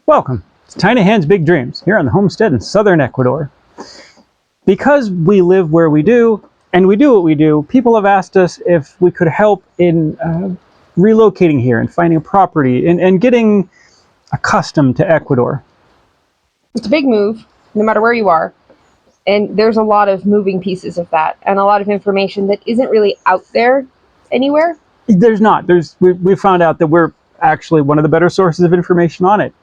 Welcome to Tiny Hands Big Dreams here on the homestead in southern Ecuador. Because we live where we do and we do what we do, people have asked us if we could help in relocating here and finding a property and getting accustomed to Ecuador. It's a big move, no matter where you are. And there's a lot of moving pieces of that and a lot of information that isn't really out there anywhere. There's not. We found out that we're actually one of the better sources of information on it.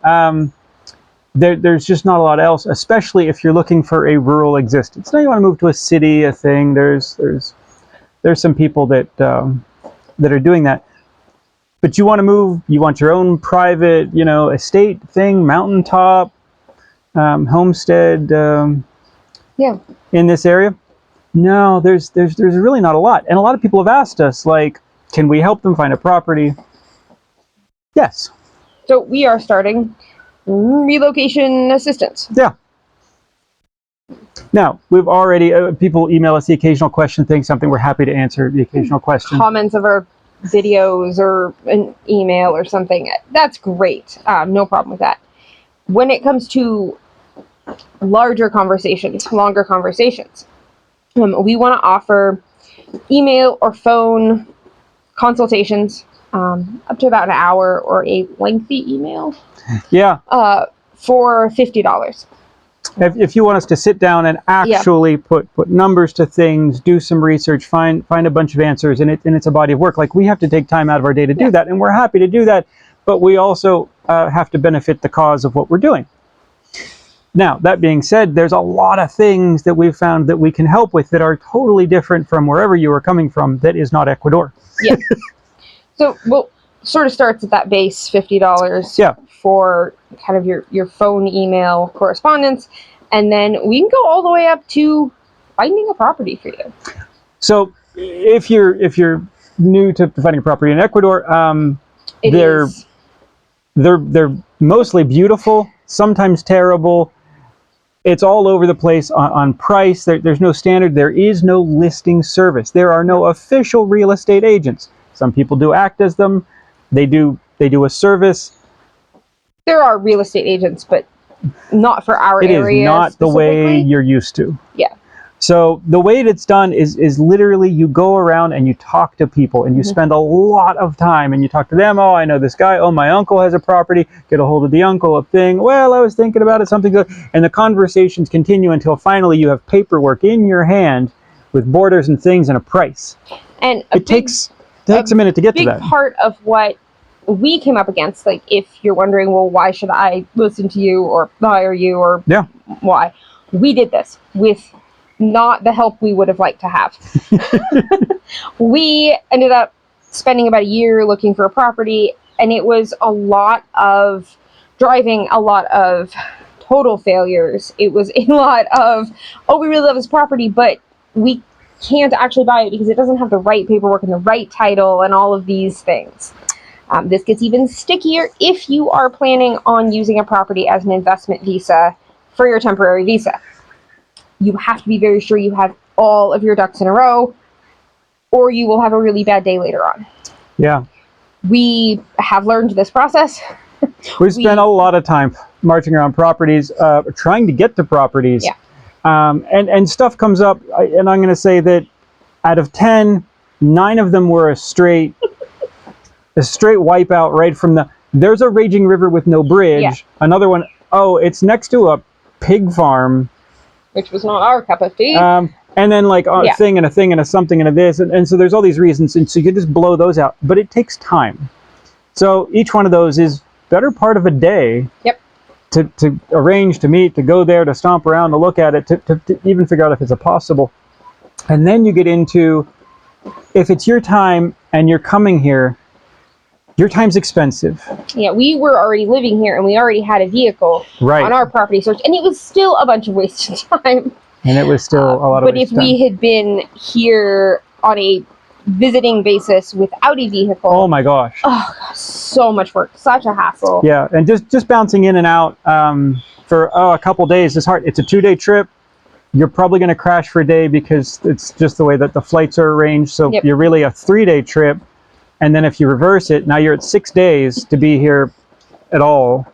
There's just not a lot else, especially if you're looking for a rural existence. Now you want to move to a city, a thing. There's some people that are doing that. But you want to move. You want your own private, estate thing, mountaintop, homestead. Yeah. In this area. No, there's really not a lot, and a lot of people have asked us, like, can we help them find a property? Yes. So we are starting relocation assistance. Yeah. Now, we've already, people email us the occasional question thing, something we're happy to answer the occasional question. Comments of our videos or an email or something. That's great. No problem with that. When it comes to larger conversations, longer conversations, we want to offer email or phone consultations up to about an hour, or a lengthy email. Yeah. For $50. If you want us to sit down and actually put numbers to things, do some research, find a bunch of answers, and it's a body of work. Like, we have to take time out of our day to do that, and we're happy to do that, but we also have to benefit the cause of what we're doing. Now, that being said, there's a lot of things that we've found that we can help with that are totally different from wherever you are coming from that is not Ecuador. Yeah. So, well, sort of starts at that base $50 for kind of your phone, email, correspondence, and then we can go all the way up to finding a property for you. So, if you're new to finding a property in Ecuador, they're mostly beautiful, sometimes terrible. It's all over the place on price. There's no standard. There is no listing service. There are no official real estate agents. Some people do act as them. They do a service. There are real estate agents, but not for our area. It is not the way you're used to. Yeah. So the way it's done is literally you go around and you talk to people, and you spend a lot of time and you talk to them. Oh, I know this guy. Oh, my uncle has a property. Get a hold of the uncle, a thing. Well, I was thinking about it, something good. And the conversations continue until finally you have paperwork in your hand with borders and things and a price. And it takes a minute to get to that. Big part of what we came up against, like, if you're wondering, well, why should I listen to you or hire you or why? We did this with not the help we would have liked to have. We ended up spending about a year looking for a property, and it was a lot of driving, a lot of total failures. It was a lot of, oh, we really love this property, but we can't actually buy it because it doesn't have the right paperwork and the right title and all of these things. This gets even stickier if you are planning on using a property as an investment visa for your temporary visa. You have to be very sure you have all of your ducks in a row, or you will have a really bad day later on. Yeah. We have learned this process. We spent a lot of time marching around properties, trying to get to properties. Yeah. And stuff comes up, and I'm going to say that out of 10, 9 of them were a straight wipeout right from there's a raging river with no bridge. Yeah. Another one, oh, it's next to a pig farm. Which was not our cup of tea. And then like a thing and a thing and a something and a this. And so there's all these reasons. And so you can just blow those out. But it takes time. So each one of those is better part of a day. Yep. To arrange, to meet, to go there, to stomp around, to look at it, to even figure out if it's possible. And then you get into, if it's your time and you're coming here, your time's expensive. Yeah, we were already living here and we already had a vehicle on our property search, and it was still a bunch of wasted time. And it was still a lot of wasted time. But if we had been here on a visiting basis without a vehicle, oh my gosh. Oh, so much work, such a hassle. Yeah, and just bouncing in and out for a couple days is hard. It's a 2-day trip. You're probably going to crash for a day because it's just the way that the flights are arranged. So you're really a 3-day trip. And then if you reverse it, now you're at 6 days to be here at all.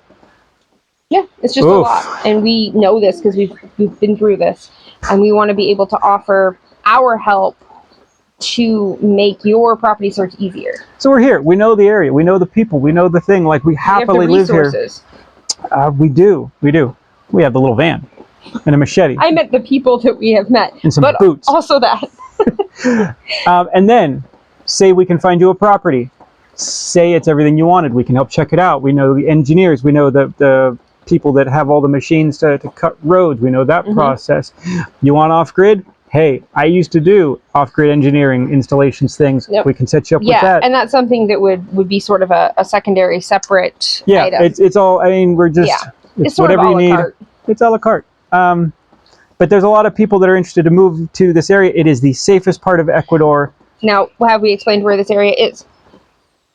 Yeah, it's just a lot, and we know this because we've been through this, and we want to be able to offer our help to make your property search easier. So we're here. We know the area. We know the people. We know the thing. Like, we happily live here. We do. We have the little van and a machete. I meant the people that we have met, and some but boots. Also that. And then, say we can find you a property. Say it's everything you wanted. We can help check it out. We know the engineers. We know the people that have all the machines to cut roads. We know that process. You want off-grid? Hey, I used to do off-grid engineering installations things. Yep. We can set you up with that. Yeah, and that's something that would be sort of a secondary, separate item. It's all, I mean, we're just, it's whatever you need. It's a la carte. But there's a lot of people that are interested to move to this area. It is the safest part of Ecuador. Now, have we explained where this area is?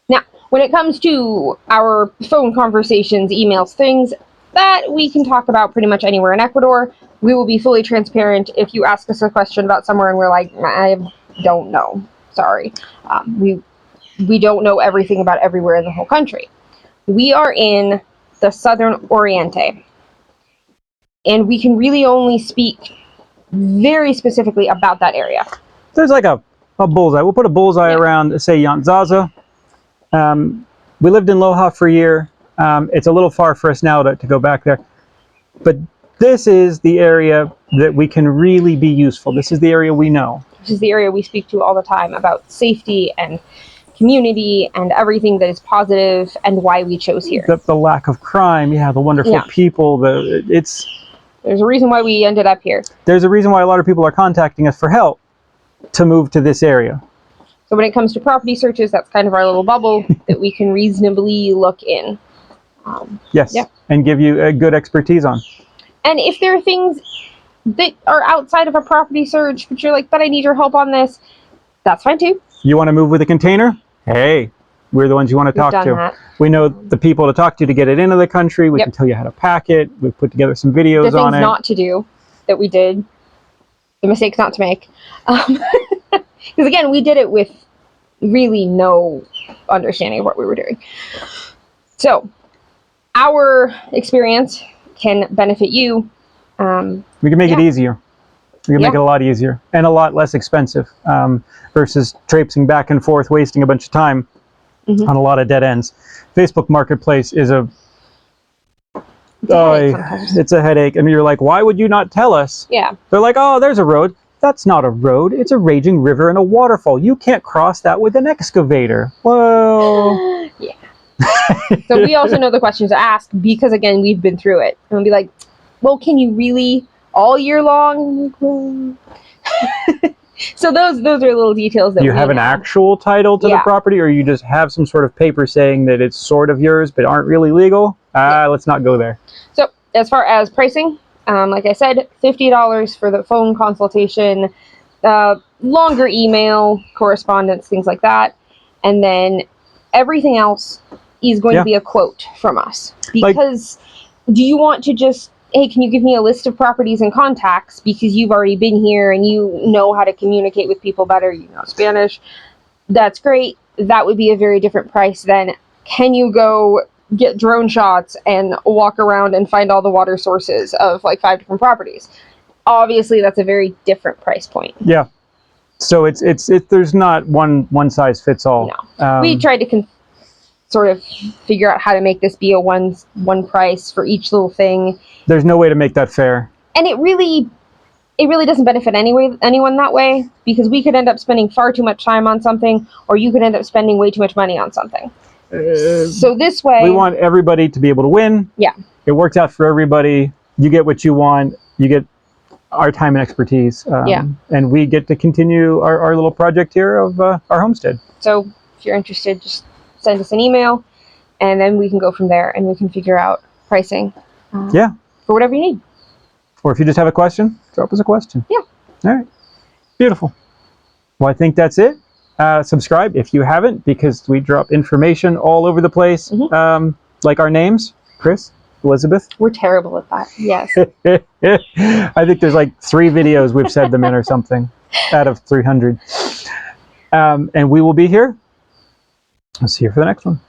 Now, when it comes to our phone conversations, emails, things that we can talk about pretty much anywhere in Ecuador, we will be fully transparent. If you ask us a question about somewhere and we're like, I don't know, sorry. We don't know everything about everywhere in the whole country. We are in the Southern Oriente, and we can really only speak very specifically about that area. There's like a bullseye. We'll put a bullseye around, say, Yantzaza. We lived in Loja for a year. It's a little far for us now to go back there. But this is the area that we can really be useful. This is the area we know. This is the area we speak to all the time about safety and community and everything that is positive and why we chose here. The lack of crime, the wonderful people. There's a reason why we ended up here. There's a reason why a lot of people are contacting us for help to move to this area. So when it comes to property searches, that's kind of our little bubble that we can reasonably look in. Yes, and give you a good expertise on. And if there are things that are outside of a property search, but you're like, but I need your help on this, that's fine too. You want to move with a container? Hey, we're the ones you want to talk to. That. We know the people to talk to get it into the country. We can tell you how to pack it. We've put together some videos on it. The things not to do that we did, the mistakes not to make. Because again, we did it with really no understanding of what we were doing. So our experience can benefit you. We can make it easier. We can make it a lot easier and a lot less expensive versus traipsing back and forth, wasting a bunch of time on a lot of dead ends. Facebook Marketplace is it's a headache. And you're like, why would you not tell us? Yeah. They're like, oh, there's a road. That's not a road. It's a raging river and a waterfall. You can't cross that with an excavator. Whoa. Yeah. So we also know the questions to ask because, again, we've been through it. And we'll be like, well, can you really all year long? So those are little details that Do you have an actual title to the property, or you just have some sort of paper saying that it's sort of yours but aren't really legal? Let's not go there. So as far as pricing, like I said, $50 for the phone consultation, longer email correspondence, things like that. And then everything else is going to be a quote from us. Because do you want to just, hey, can you give me a list of properties and contacts because you've already been here and you know how to communicate with people better, you know Spanish. That's great. That would be a very different price than, can you go get drone shots and walk around and find all the water sources of like 5 different properties? Obviously, that's a very different price point. Yeah. So it's there's not one size fits all. No. We tried to sort of figure out how to make this be a one price for each little thing. There's no way to make that fair. And it really doesn't benefit anyone that way, because we could end up spending far too much time on something, or you could end up spending way too much money on something. So this way, we want everybody to be able to win. Yeah. It works out for everybody. You get what you want. You get our time and expertise. And we get to continue our little project here of our homestead. So if you're interested, just send us an email, and then we can go from there, and we can figure out pricing. For whatever you need. Or if you just have a question, drop us a question. Yeah. All right. Beautiful. Well, I think that's it. Subscribe if you haven't, because we drop information all over the place. Like our names, Chris, Elizabeth. We're terrible at that. Yes. I think there's like 3 videos we've said them in or something out of 300. And we will be here. I'll see you for the next one.